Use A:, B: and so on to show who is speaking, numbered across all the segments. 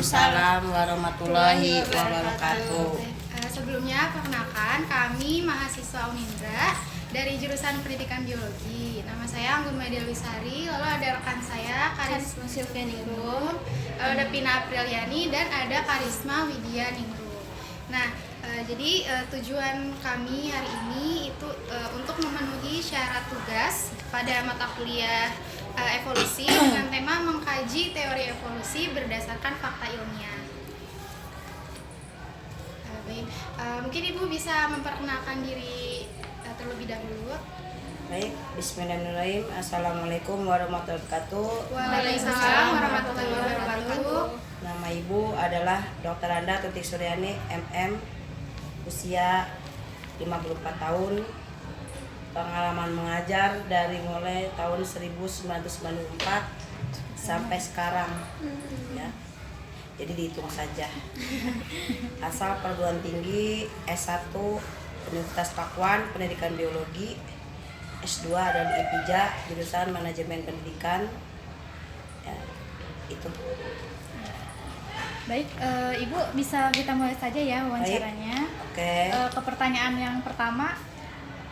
A: Waalaikumsalam warahmatullahi wabarakatuh.
B: Sebelumnya perkenalkan, kami mahasiswa Unindra dari jurusan Pendidikan Biologi. Nama saya Anggun Media Wisari, lalu ada rekan saya Karisma Silvianingrum, lalu ada Pina Apriliani dan ada Karisma Widya Ningrum. Nah, jadi tujuan kami hari ini itu untuk memenuhi syarat tugas pada mata kuliah evolusi dengan tema mengkaji teori evolusi berdasarkan fakta ilmiah. Baik, mungkin Ibu bisa memperkenalkan diri terlebih dahulu.
A: Baik, bismillahirrahmanirrahim. Assalamualaikum warahmatullahi wabarakatuh.
B: Waalaikumsalam warahmatullahi wabarakatuh.
A: Nama Ibu adalah Dr. Anda Tutik Suryani MM, usia 54 tahun, pengalaman mengajar dari mulai tahun 1994 sampai sekarang, ya. Jadi dihitung saja. Asal perguruan tinggi S1 Universitas Pakuan Pendidikan Biologi, S2 dan IPIJA jurusan Manajemen Pendidikan, ya, itu.
C: Baik, Ibu bisa kita mulai saja ya wawancaranya.
A: Oke.
C: Ke pertanyaan yang pertama,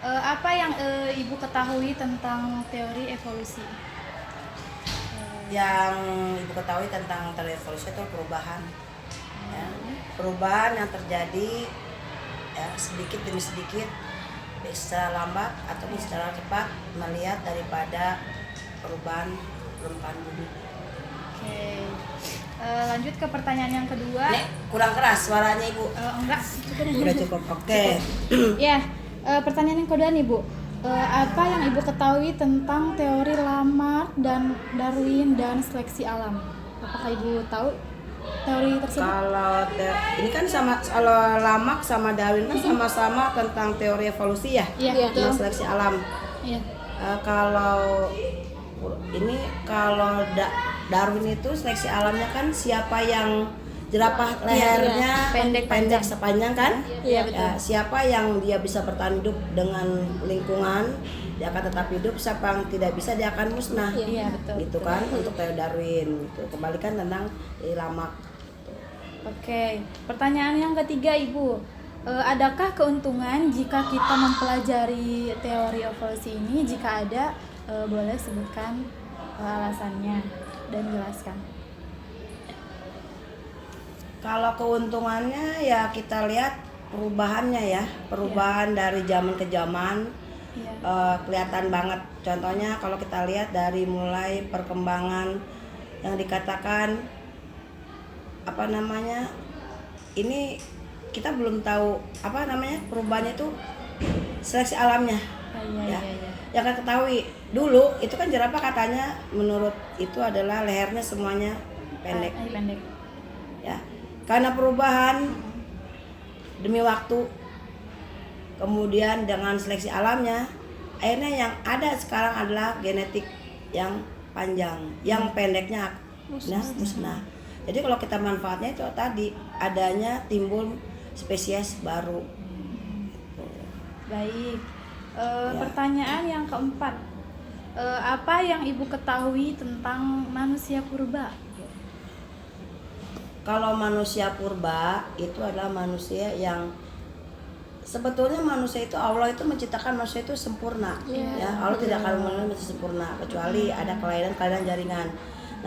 C: apa yang Ibu ketahui tentang teori evolusi?
A: Yang Ibu ketahui tentang teori evolusi itu perubahan, ya. Perubahan yang terjadi, ya, sedikit demi sedikit, baik secara lambat ataupun secara cepat, melihat daripada perubahan permukaan bumi.
C: Oke, lanjut ke pertanyaan yang kedua.
A: Nek, kurang keras suaranya Ibu.
C: Enggak,
A: Udah cukup. Oke.
C: Ya, pertanyaan yang kedua nih Bu. Apa yang Ibu ketahui tentang teori Lamarck dan Darwin dan seleksi alam? Apakah Ibu tahu teori tersebut?
A: Kalau ini kan kalau Lamarck sama Darwin kan sama-sama tentang teori evolusi ya,
C: Iya,
A: tentang seleksi alam.
C: Iya.
A: Kalau Darwin itu seleksi alamnya kan siapa yang jerapah lehernya pendek sepanjang kan?
C: Iya, betul.
A: Ya, siapa yang dia bisa bertahan hidup dengan lingkungan, dia akan tetap hidup. Siapa yang tidak bisa, dia akan musnah.
C: Iya, betul.
A: Gitu kan untuk teori Darwin. Gitu. Kembalikan tentang Lamarck.
C: Oke, pertanyaan yang ketiga Ibu, adakah keuntungan jika kita mempelajari teori evolusi ini? Jika ada, boleh sebutkan alasannya dan jelaskan.
A: Kalau keuntungannya ya kita lihat perubahannya ya, perubahan dari zaman ke zaman, kelihatan banget. Contohnya kalau kita lihat dari mulai perkembangan yang dikatakan ini kita belum tahu perubahannya itu seleksi alamnya. Yang kita ketahui dulu itu kan jerapah katanya menurut itu adalah lehernya semuanya pendek. Ya, karena perubahan demi waktu, kemudian dengan seleksi alamnya, akhirnya yang ada sekarang adalah genetik yang panjang, yang pendeknya musnah. Jadi kalau kita manfaatnya itu tadi adanya timbul spesies baru.
C: Baik. Pertanyaan yang keempat, apa yang Ibu ketahui tentang manusia purba?
A: Kalau manusia purba itu adalah manusia yang sebetulnya manusia itu Allah itu menciptakan manusia itu sempurna, ya. Allah tidak akan manusia sempurna kecuali ada kelainan jaringan.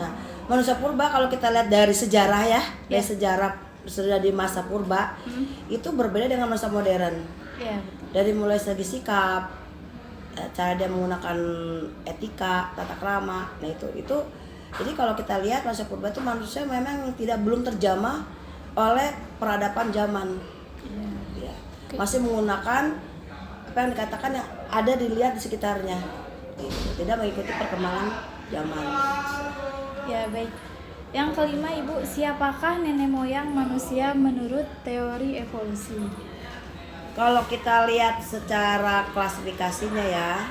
A: Nah, manusia purba kalau kita lihat dari sejarah ya, dari sejarah sudah di masa purba itu berbeda dengan masa modern. Dari mulai segi sikap, cara dia menggunakan etika, tata krama, nah itu. Jadi kalau kita lihat masa purba itu manusia memang belum terjamah oleh peradaban zaman, ya. Masih menggunakan apa yang dikatakan yang ada dilihat di sekitarnya, tidak mengikuti perkembangan zaman.
C: Ya, baik. Yang kelima Ibu, siapakah nenek moyang manusia menurut teori evolusi?
A: Kalau kita lihat secara klasifikasinya ya.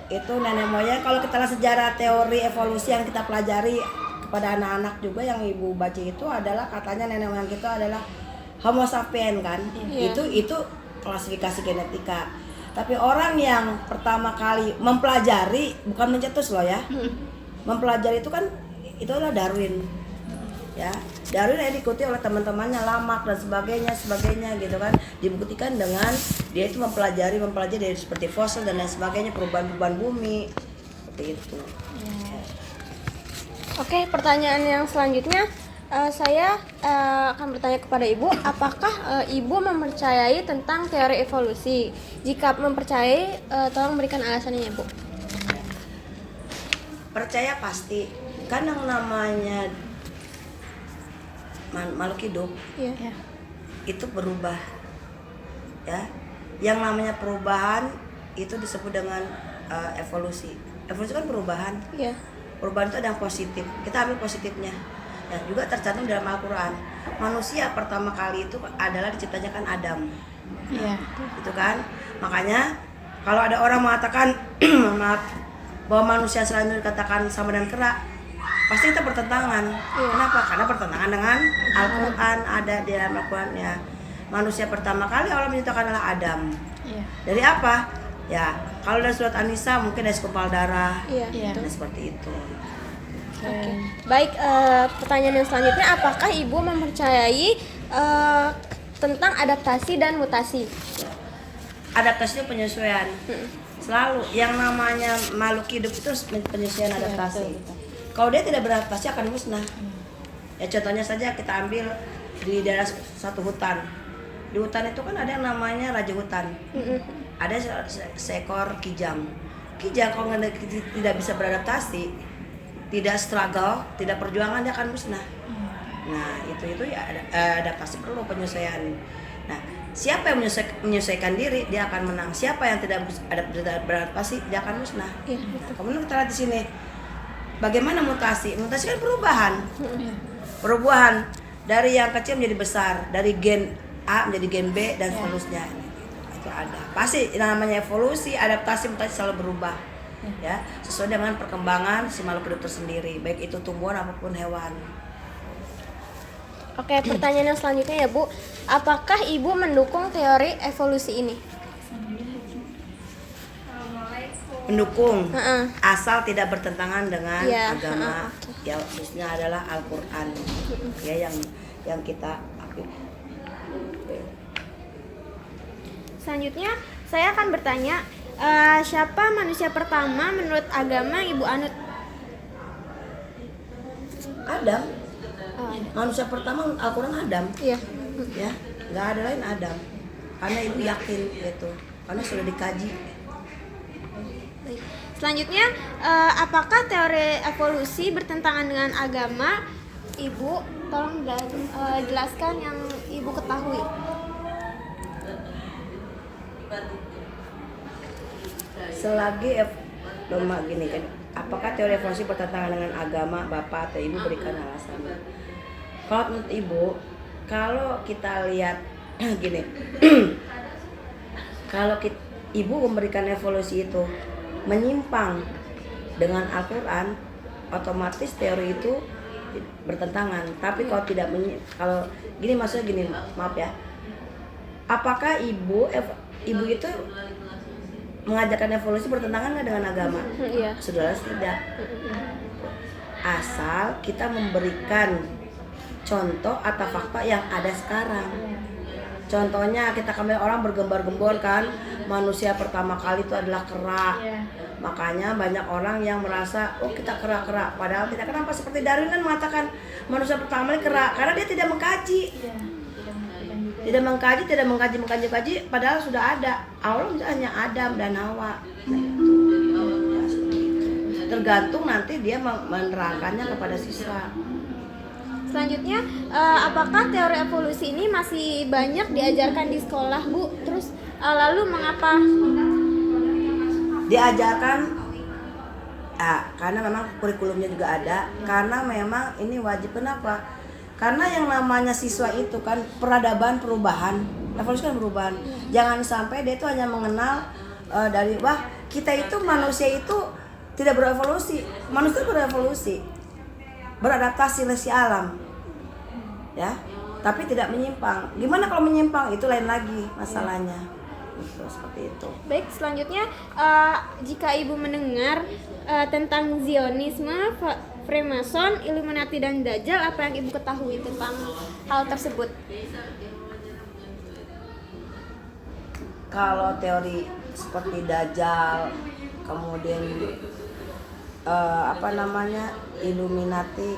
A: Itu nenek moyang, kalau kita lihat sejarah teori evolusi yang kita pelajari kepada anak-anak juga yang Ibu baca itu adalah katanya nenek moyang kita adalah Homo sapiens kan. Itu klasifikasi genetika. Tapi orang yang pertama kali mempelajari, bukan mencetus loh ya, mempelajari itu kan itu adalah Darwin. ya. Darwin diikuti oleh teman-temannya, Lamarck dan sebagainya gitu kan. Dibuktikan dengan dia itu mempelajari dari seperti fosil dan lain sebagainya, perubahan bumi seperti itu.
D: Oke, pertanyaan yang selanjutnya saya akan bertanya kepada Ibu, apakah Ibu mempercayai tentang teori evolusi? Jika mempercayai, tolong berikan alasannya, Bu.
A: Percaya pasti, kan yang namanya makhluk hidup
D: Iya.
A: itu berubah, ya. Yang namanya perubahan itu disebut dengan evolusi. Evolusi kan perubahan.
D: Iya.
A: Perubahan itu ada yang positif. Kita ambil positifnya. Ya, juga tercantum dalam Al-Qur'an. Manusia pertama kali itu adalah diciptanya kan Adam.
C: Iya.
A: Itu kan. Makanya kalau ada orang mengatakan maaf, bahwa manusia selanjutnya dikatakan sama dengan kera, pasti kita bertentangan. Kenapa? Karena bertentangan dengan Al-Qur'an, ada di dalam Al-Qur'an ya. Manusia pertama kali Allah menciptakan adalah Adam.
C: Iya.
A: Dari apa? Ya, kalau dari surat An-Nisa mungkin dari segumpal darah.
D: Iya.
A: Dan seperti itu.
D: Oke. Baik, pertanyaan yang selanjutnya, apakah Ibu mempercayai tentang adaptasi dan mutasi?
A: Adaptasi itu penyesuaian. Selalu yang namanya makhluk hidup itu penyesuaian adaptasi. Kalau dia tidak beradaptasi akan musnah. Ya contohnya saja kita ambil di daerah satu hutan. Di hutan itu kan ada yang namanya raja hutan. Ada seekor kijang. Kijang kalau tidak bisa beradaptasi, tidak struggle, tidak perjuangan, dia akan musnah. Nah itu ya adaptasi perlu penyesuaian. Nah siapa yang menyesuaikan diri dia akan menang. Siapa yang tidak beradaptasi dia akan musnah. Nah, kemudian kita lihat di sini bagaimana mutasi. Mutasi kan perubahan. Perubahan dari yang kecil menjadi besar, dari gen A menjadi gen B dan seterusnya. Itu ada. Pasti namanya evolusi, adaptasi, mutasi selalu berubah. Ya, sesuai dengan perkembangan si makhluk hidup tersendiri, baik itu tumbuhan apapun hewan.
D: Oke, pertanyaan yang selanjutnya ya, Bu. Apakah Ibu mendukung teori evolusi ini?
A: Mendukung, asal tidak bertentangan dengan
D: Ya,
A: agama. Ya, khususnya adalah Al-Qur'an. Ya, yang kita akui.
D: Selanjutnya, saya akan bertanya, siapa manusia pertama menurut agama Ibu anut?
A: Adam. Manusia pertama Al-Qur'an Adam.
D: Iya.
A: Ya, nggak ada lain Adam. Karena ibu yakin itu, karena sudah dikaji.
D: Baik. Selanjutnya, apakah teori evolusi bertentangan dengan agama? Ibu, tolong jelaskan yang Ibu ketahui.
A: Selagi gini kan, apakah teori evolusi bertentangan dengan agama? Bapak atau Ibu berikan alasan. Kalau menurut Ibu, kalau kita lihat gini, kalau Ibu memberikan evolusi itu menyimpang dengan Al-Qur'an, otomatis teori itu bertentangan. Tapi kalau tidak kalau gini, maksudnya gini, maaf ya. Apakah ibu itu mengajarkan evolusi bertentangan nggak dengan agama?
D: Iya.
A: Saudara tidak. Asal kita memberikan contoh atau fakta yang ada sekarang. Contohnya kita kembali orang bergembar-gembor kan, manusia pertama kali itu adalah kera. Makanya banyak orang yang merasa kita kera-kera, padahal tidak. Kenapa? Seperti Darwin kan mengatakan manusia pertama kali kera, karena dia tidak mengkaji. Tidak mengkaji, padahal sudah ada. Allah hanya Adam dan Hawa. Nah, itu. Tergantung nanti dia menerangkannya kepada siswa.
D: Selanjutnya, apakah teori evolusi ini masih banyak diajarkan di sekolah, Bu? Terus lalu mengapa?
A: Diajarkan, karena memang kurikulumnya juga ada. Karena memang ini wajib. Kenapa? Karena yang namanya siswa itu kan peradaban perubahan, evolusi kan perubahan. Jangan sampai dia itu hanya mengenal dari kita itu manusia itu tidak berevolusi. Manusia berevolusi, beradaptasi oleh si alam, ya. Tapi tidak menyimpang. Gimana kalau menyimpang? Itu lain lagi masalahnya. Gitu, seperti itu.
D: Baik, selanjutnya jika Ibu mendengar tentang Zionisme, Freemason, Illuminati dan Dajjal, apa yang Ibu ketahui tentang hal tersebut?
A: Kalau teori seperti Dajjal, kemudian Illuminati,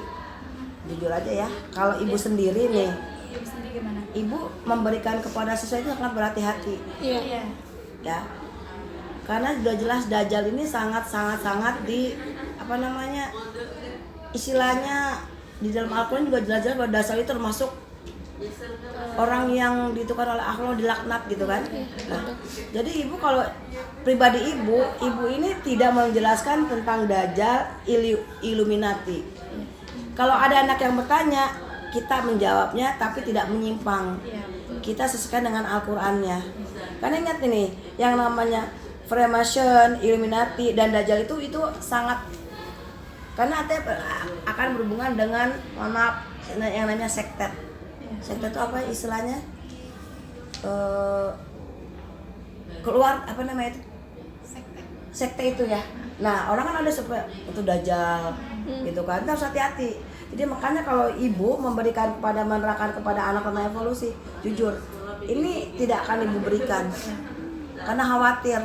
A: jujur aja ya, kalau ibu sendiri nih,
C: Ibu sendiri gimana?
A: ibu memberikan kepada siswa itu sangat berhati-hati,
D: Iya.
A: ya, karena sudah jelas Dajjal ini sangat di istilahnya di dalam Al-Quran juga jelas-jelas bahwa Dajjal itu termasuk orang yang ditukar oleh Allah, dilaknat gitu kan. Nah, jadi ibu kalau pribadi ibu ini tidak menjelaskan tentang Dajjal, Illuminati. Kalau ada anak yang bertanya, kita menjawabnya tapi tidak menyimpang. Kita sesuaikan dengan Al-Qur'annya. Karena ingat ini, yang namanya Freemason, Illuminati dan Dajjal itu sangat, karena akan berhubungan dengan yang namanya sekte. Sekte itu apa istilahnya? Keluar itu? Sekte itu ya. Nah, orang kan ada itu Dajjal gitu kan. Kita harus hati-hati. Jadi makanya kalau ibu menerangkan kepada anak tentang evolusi, jujur, ini tidak akan ibu berikan. Karena khawatir.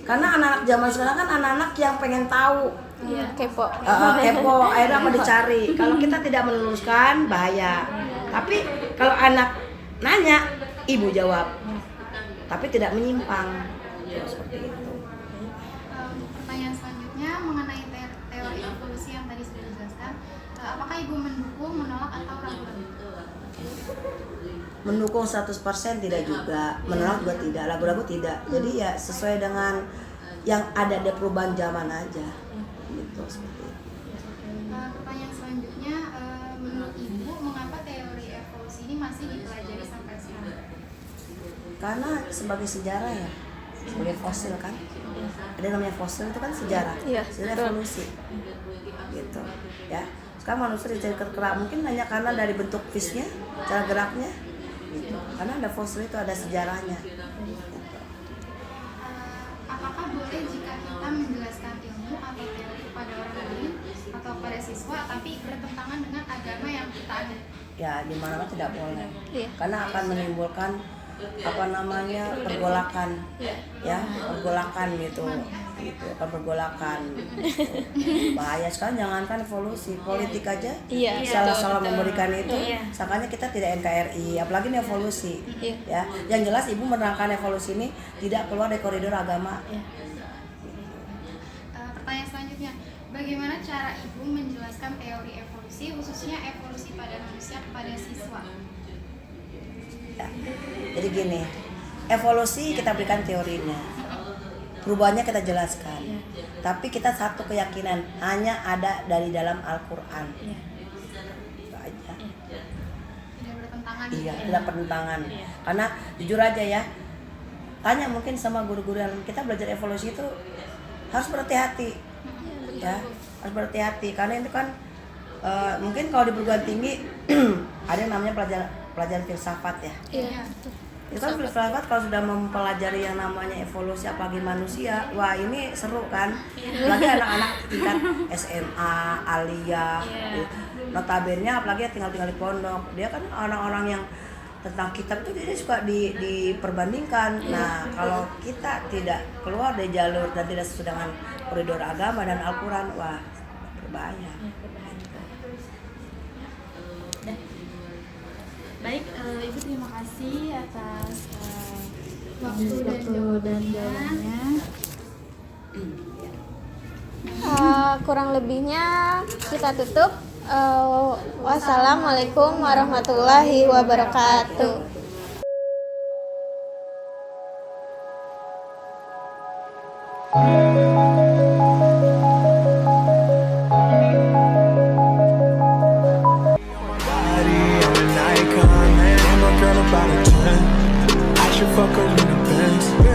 A: Karena anak-anak zaman sekarang kan anak-anak yang pengen tahu.
D: Kepo.
A: Kepo, akhirnya apa dicari. Kalau kita tidak meneruskan, bahaya. Tapi kalau anak nanya, ibu jawab, tapi tidak menyimpang. Seperti itu.
B: Pertanyaan selanjutnya mengenai teori evolusi yang tadi sudah dijelaskan, apakah ibu mendukung, menolak, atau ragu-ragu?
A: Mendukung 100% tidak juga, menolak juga tidak, ragu-ragu tidak. Jadi ya sesuai dengan yang ada di perubahan zaman aja. Gitu seperti itu.
B: Pertanyaan selanjutnya, menurut ibu mengapa teori evolusi ini masih dipelajari sampai sekarang?
A: Karena sebagai sejarah ya, sebagai fosil kan, ada namanya fosil itu kan sejarah,
D: Iya,
A: sejarah
D: betul.
A: evolusi, gitu, ya. Sekarang manusia dicari kerak mungkin hanya karena dari bentuk fisiknya, cara geraknya, gitu. Karena ada fosil itu ada sejarahnya. Gitu.
B: Apakah boleh jika kita menjelaskan ilmu atau teori kepada orang lain atau pada siswa, tapi bertentangan dengan agama yang kita ada?
A: Ya di mana tidak boleh,
D: Iya.
A: karena akan menimbulkan pergolakan, ya pergolakan gitu akan pergolakan gitu. Bahaya sekali, jangankan evolusi, politik aja
D: Iya.
A: salah memberikan itu, makanya kita tidak NKRI, apalagi ini evolusi.
D: Iya.
A: Ya, yang jelas ibu menerangkan evolusi ini tidak keluar dari koridor agama.
B: Pertanyaan selanjutnya, bagaimana cara ibu menjelaskan teori evolusi, khususnya evolusi pada manusia kepada siswa?
A: Ya. Jadi gini, evolusi kita berikan teorinya, perubahannya kita jelaskan, tapi kita satu keyakinan hanya ada dari dalam Al-Quran. Itu aja.
B: Tidak bertentangan?
A: Iya, tidak pertentangan. Karena jujur aja ya, tanya mungkin sama guru-guru yang kita belajar evolusi itu harus berhati-hati, ya harus berhati-hati karena itu kan mungkin kalau di perguruan tinggi ada yang namanya pelajaran filsafat ya.
D: Iya.
A: Itu kan filsafat kalau sudah mempelajari yang namanya evolusi apalagi manusia, wah ini seru kan. Apalagi anak-anak tingkat SMA, aliyah, notabene apalagi tinggal di pondok. Dia kan orang-orang yang tentang kitab itu dia suka diperbandingkan. Nah, kalau kita tidak keluar dari jalur dan tidak sesuai dengan koridor agama dan Al-Quran, wah berbahaya.
C: Baik, Ibu terima kasih atas
B: Waktu
C: dan jawabannya.
D: Kurang lebihnya kita tutup. Wassalamualaikum warahmatullahi wabarakatuh.
E: About a 10, I should fuck her in the Benz.